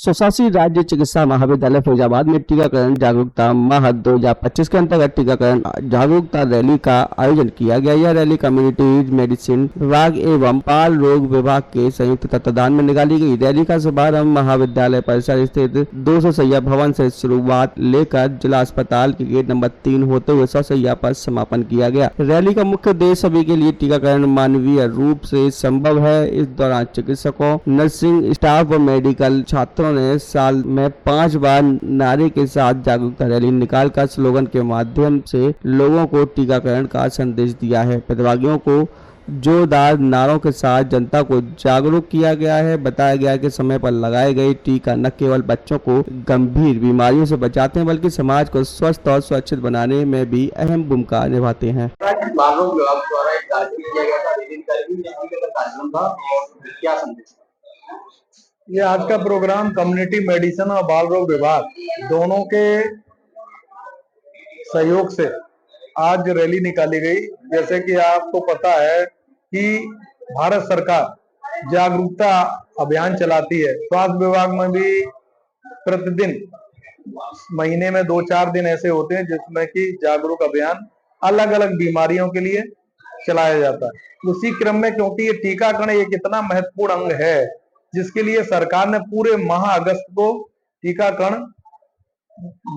स्वशासी राज्य चिकित्सा महाविद्यालय फिरोजाबाद में टीकाकरण जागरूकता माह 2025 के अंतर्गत टीकाकरण जागरूकता रैली का आयोजन किया गया। यह रैली कम्युनिटी मेडिसिन विभाग एवं बाल रोग विभाग के संयुक्त तत्वाधान में निकाली गई। रैली का शुभारंभ महाविद्यालय परिसर स्थित 200 शैय्या भवन से शुरुआत लेकर जिला अस्पताल के गेट नंबर 3 होते हुए 100 शैय्या पर समापन किया गया। रैली का मुख्य उद्देश्य सभी के लिए टीकाकरण मानवीय रूप से संभव है। इस दौरान चिकित्सकों, नर्सिंग स्टाफ व मेडिकल छात्रों ने साल में 5 बार नारे के साथ जागरूकता रैली निकालकर स्लोगन के माध्यम से लोगों को टीकाकरण का संदेश दिया है। प्रतिभागियों को जोरदार नारों के साथ जनता को जागरूक किया गया है। बताया गया कि समय पर लगाए गए टीका न केवल बच्चों को गंभीर बीमारियों से बचाते हैं बल्कि समाज को स्वस्थ और सुरक्षित बनाने में भी अहम भूमिका निभाते हैं। ये आज का प्रोग्राम कम्युनिटी मेडिसिन और बाल रोग विभाग दोनों के सहयोग से आज रैली निकाली गई। जैसे कि आपको पता है कि भारत सरकार जागरूकता अभियान चलाती है। स्वास्थ्य विभाग में भी प्रतिदिन महीने में 2-4 दिन ऐसे होते हैं जिसमें कि जागरूक अभियान अलग अलग बीमारियों के लिए चलाया जाता है। उसी क्रम में क्योंकि ये टीकाकरण एक इतना महत्वपूर्ण अंग है जिसके लिए सरकार ने पूरे माह अगस्त को टीकाकरण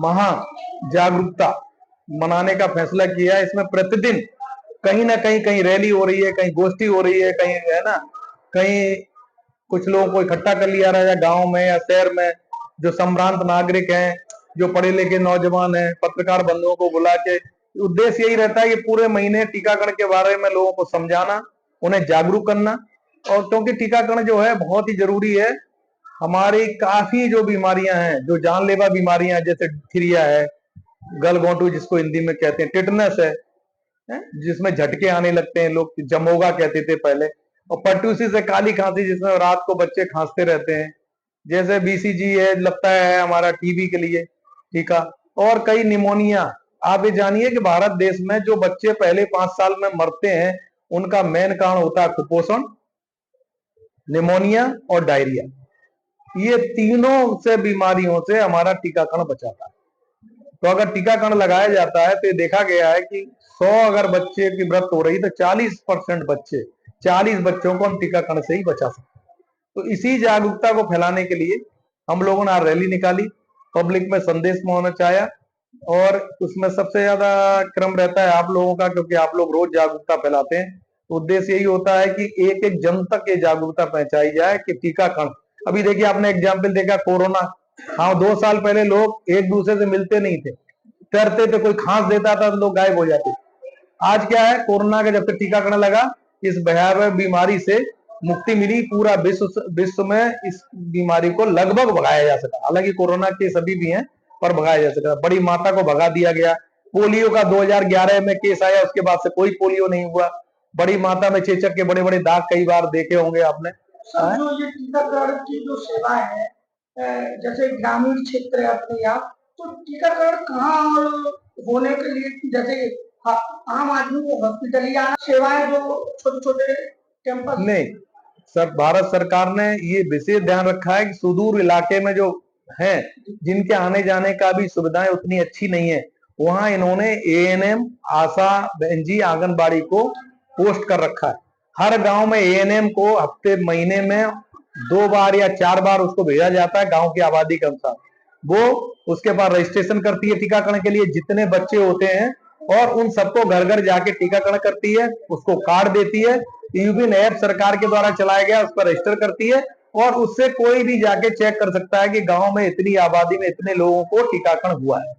महा जागरूकता मनाने का फैसला किया है। इसमें प्रतिदिन कहीं ना कहीं रैली हो रही है, कहीं गोष्ठी हो रही है, कहीं है ना, कहीं कुछ लोगों को इकट्ठा कर लिया रहा है गांव में या शहर में। जो संभ्रांत नागरिक हैं, जो पढ़े लिखे नौजवान हैं, पत्रकार बंधुओं को बुला के उद्देश्य यही रहता है कि पूरे महीने टीकाकरण के बारे में लोगों को समझाना, उन्हें जागरूक करना। और क्योंकि टीकाकरण जो है बहुत ही जरूरी है। हमारी काफी जो बीमारियां हैं, जो जानलेवा बीमारियां जैसे डिथीरिया है, गलघोंटू जिसको हिंदी में कहते हैं, टिटनस है जिसमें झटके आने लगते हैं, लोग जमोगा कहते थे पहले, और पर्टूसिस है काली खांसी जिसमें रात को बच्चे खांसते रहते हैं, जैसे बीसीजी है लगता है हमारा टीबी के लिए टीका, और कई निमोनिया। आप ये जानिए कि भारत देश में जो बच्चे पहले 5 साल में मरते हैं उनका मेन कारण होता है कुपोषण, निमोनिया और डायरिया। ये तीनों से बीमारियों से हमारा टीकाकरण बचाता है। तो अगर टीकाकरण लगाया जाता है तो ये देखा गया है कि 100 अगर बच्चे की मृत हो रही तो 40% बच्चे, 40 बच्चों को हम टीकाकरण से ही बचा सकते हैं। तो इसी जागरूकता को फैलाने के लिए हम लोगों ने आज रैली निकाली, पब्लिक में संदेश पहुंचाना चाहा, और उसमें सबसे ज्यादा क्रम रहता है आप लोगों का, क्योंकि आप लोग रोज जागरूकता फैलाते हैं। तो उद्देश्य यही होता है कि एक एक जन तक ये जागरूकता पहुंचाई जाए कि टीकाकरण। अभी देखिए आपने एग्जाम्पल देखा कोरोना, हाँ 2 साल पहले लोग एक दूसरे से मिलते नहीं थे, डरते थे, कोई खांस देता था तो लोग गायब हो जाते। आज क्या है, कोरोना का जब तक टीकाकरण लगा इस भयावह बीमारी से मुक्ति मिली। पूरा विश्व में इस बीमारी को लगभग भगाया जा सका। हालांकि कोरोना के सभी भी हैं पर भगाया जा सका। बड़ी माता को भगा दिया गया। पोलियो का 2011 में केस आया, उसके बाद से कोई पोलियो नहीं हुआ। बड़ी माता में चेचक के बड़े बड़े दाग कई बार देखे होंगे आपने। जो ये टीकाकरण की जो सेवा है, जैसे ग्रामीण क्षेत्र है अपने यहाँ, तो टीकाकरण कहाँ और होने के लिए, जैसे आम आदमी को हॉस्पिटल या सेवाएं जो छोटे छोटे कैंपस नहीं सर, भारत सरकार ने ये विशेष ध्यान रखा है कि सुदूर इलाके में जो है जिनके आने जाने का भी सुविधाएं उतनी अच्छी नहीं है, वहां इन्होंने एएनएम, आशा बहनजी, आंगनबाड़ी को पोस्ट कर रखा है। हर गांव में एएनएम को हफ्ते महीने में 2 बार या 4 बार उसको भेजा जाता है गांव की आबादी के अनुसार। वो उसके बाद रजिस्ट्रेशन करती है टीकाकरण के लिए जितने बच्चे होते हैं, और उन सबको घर घर जाके टीकाकरण करती है, उसको कार्ड देती है। यूपीन ऐप सरकार के द्वारा चलाया गया, उस पर रजिस्टर करती है, और उससे कोई भी जाके चेक कर सकता है कि गांव में इतनी आबादी में इतने लोगों को टीकाकरण हुआ है।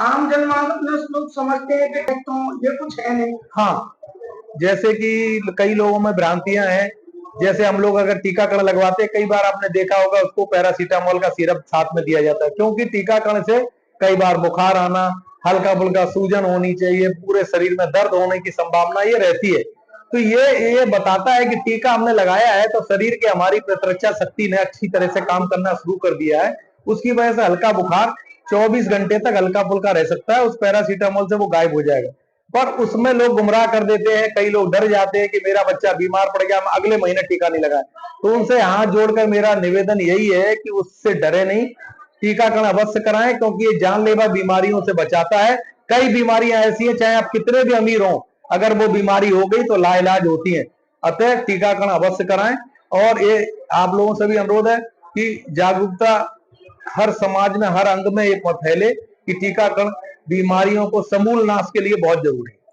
आम जनमानस लोग समझते हैं कि तो ये कुछ है नहीं। हाँ, जैसे कि कई लोगों में भ्रांतियां हैं। जैसे हम लोग अगर टीकाकरण लगवाते हैं, कई बार आपने देखा होगा उसको पैरासीटामोल का सिरप साथ में दिया जाता है, क्योंकि टीकाकरण से कई बार बुखार आना, हल्का फुल्का सूजन होनी चाहिए, पूरे शरीर में दर्द होने की संभावना ये रहती है। तो ये बताता है कि टीका हमने लगाया है तो शरीर की हमारी प्रतिरक्षा शक्ति ने अच्छी तरह से काम करना शुरू कर दिया है। उसकी वजह से हल्का बुखार 24 घंटे तक हल्का फुल्का रह सकता है, उस पैरासीटामोल से वो गायब हो जाएगा। पर उसमें लोग गुमराह कर देते हैं। कई लोग डर जाते हैं कि मेरा बच्चा बीमार पड़ गया, मैं अगले महीने टीका नहीं लगाया। तो उनसे हाथ जोड़कर मेरा निवेदन यही है कि उससे डरे नहीं, टीकाकरण अवश्य कराएं, क्योंकि ये जानलेवा बीमारियों से बचाता है। कई बीमारियां ऐसी हैं, चाहे आप कितने भी अमीर हो, अगर वो बीमारी हो गई तो लाइलाज होती है। अतः टीकाकरण अवश्य कराएं। और ये आप लोगों से भी अनुरोध है कि जागरूकता हर समाज में, हर अंग में ये फैले कि टीकाकरण बीमारियों को समूल नाश के लिए बहुत जरूरी है।